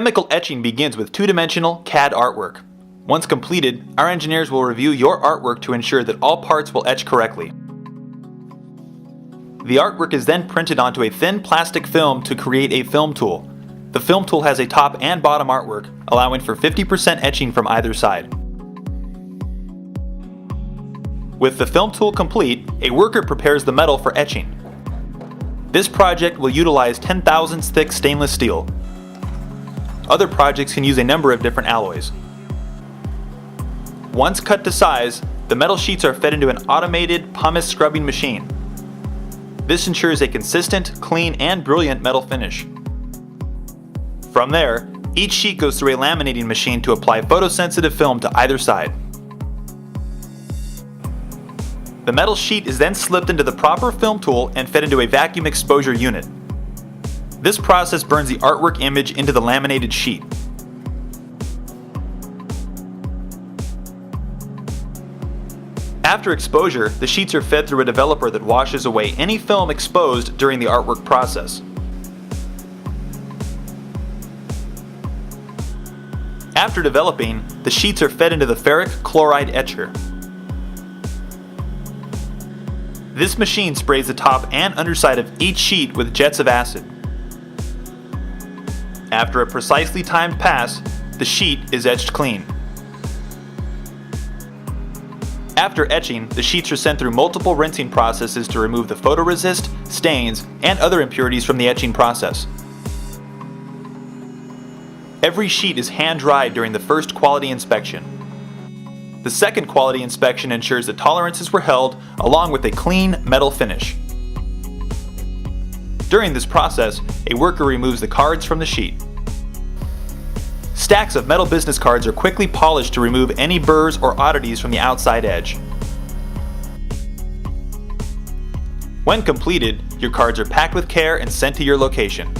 Chemical etching begins with two-dimensional CAD artwork. Once completed, our engineers will review your artwork to ensure that all parts will etch correctly. The artwork is then printed onto a thin plastic film to create a film tool. The film tool has a top and bottom artwork, allowing for 50% etching from either side. With the film tool complete, a worker prepares the metal for etching. This project will utilize 10 thousandths thick stainless steel. Other projects can use a number of different alloys. Once cut to size, the metal sheets are fed into an automated pumice scrubbing machine. This ensures a consistent, clean, and brilliant metal finish. From there, each sheet goes through a laminating machine to apply photosensitive film to either side. The metal sheet is then slipped into the proper film tool and fed into a vacuum exposure unit. This process burns the artwork image into the laminated sheet. After exposure, the sheets are fed through a developer that washes away any film exposed during the artwork process. After developing, the sheets are fed into the ferric chloride etcher. This machine sprays the top and underside of each sheet with jets of acid. After a precisely timed pass, the sheet is etched clean. After etching, the sheets are sent through multiple rinsing processes to remove the photoresist, stains, and other impurities from the etching process. Every sheet is hand-dried during the first quality inspection. The second quality inspection ensures that tolerances were held along with a clean metal finish. During this process, a worker removes the cards from the sheet. Stacks of metal business cards are quickly polished to remove any burrs or oddities from the outside edge. When completed, your cards are packed with care and sent to your location.